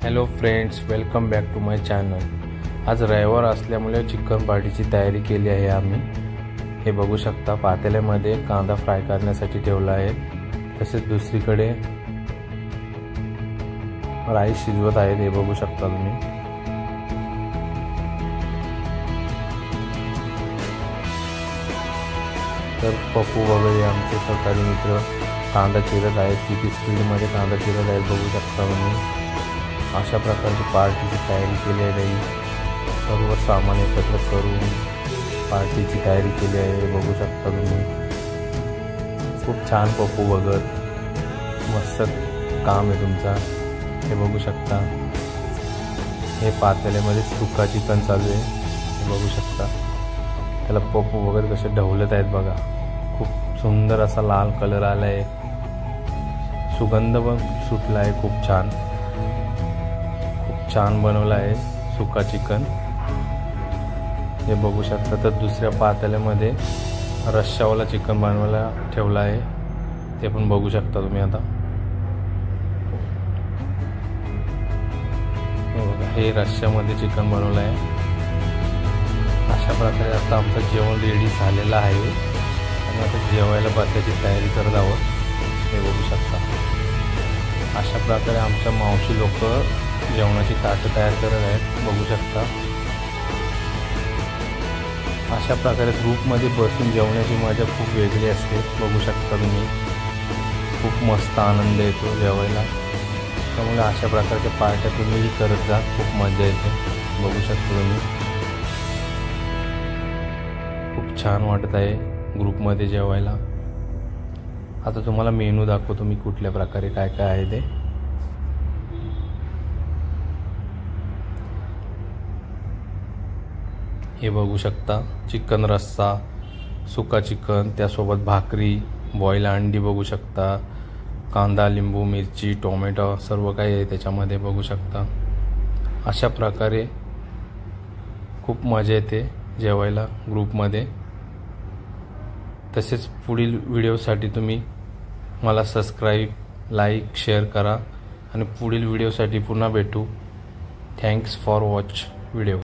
Hello friends, welcome back to my channel. आज रविवार असल्यामुळे चिकन पार्टीची तयारी केली आहे आम्ही। हे बघू शकता, पातेल्यामध्ये कांदा फ्राय करण्यासाठी ठेवला आहे। तसेच दुसरीकडे राईस शिजवत आहेत, हे बघू शकता तुम्ही। तर पप्पू वगैरे आमचे सहकारी मित्र कांदा चिरत आहेत, किती स्पीडमध्ये कांदा चिरत आहेत बघू शकता तुम्ही। अशा प्रकारची पार्टीची तयारी केली आहे। सर्व सामान एकत्र करून पार्टीची तयारी केली आहे, बघू शकता तुम्ही। खूप छान पप्पू वगैरे मस्त काम आहे तुमचा, हे बघू शकता। हे पातेल्यामध्ये सुका चिकन चालू आहे, हे बघू शकता। त्याला पप्पू वगैरे कसे ढवलत आहेत बघा। खूप सुंदर असा लाल कलर आला आहे, सुगंध पण सुटला आहे, खूप छान बनवला आहे सुका चिकन, हे बघू शकता। तर दुसऱ्या पातेल्यामध्ये रश्शावाला चिकन बनवायला ठेवला आहे, ते पण बघू शकता तुम्ही। आता हे बघा, हे रश्श्यामध्ये चिकन बनवलं आहे। अशा प्रकारे आता आमचं जेवण रेडी झालेलं आहे आणि आता जेवायला बसायची तयारी करत आहोत, हे बघू शकता। अशा प्रकारे आमच्या मावशी लोक जेवणाची ताटं तयार करत आहेत, बघू शकता। अशा प्रकारे ग्रुपमध्ये बसून जेवण्याची मजा खूप वेगळी असते, बघू शकता तुम्ही। खूप मस्त आनंद येतो जेवायला, त्यामुळे अशा प्रकारच्या पार्ट्या तुम्हीही करत जा, खूप मजा येते, बघू शकता तुम्ही। खूप छान वाटत आहे ग्रुपमध्ये जेवायला। आता तुम्हाला मेनू दाखवतो मी कुठल्या प्रकारे काय काय आहे ते। हे बघू शकता, चिकन रस्सा, सुका चिकन, त्यासोबत भाकरी, बॉईल अंडी बघू शकता, कांदा, लिंबू, मिरची, टोमॅटो सर्व काही आहे त्याच्यामध्ये, बघू शकता। अशा प्रकारे खूप मजा येते जेवायला ग्रुपमध्ये। तसेच पुढील व्हिडिओसाठी तुम्ही मला सबस्क्राईब, लाईक, शेअर करा आणि पुढील व्हिडिओसाठी पुन्हा भेटू। Thanks for watch video.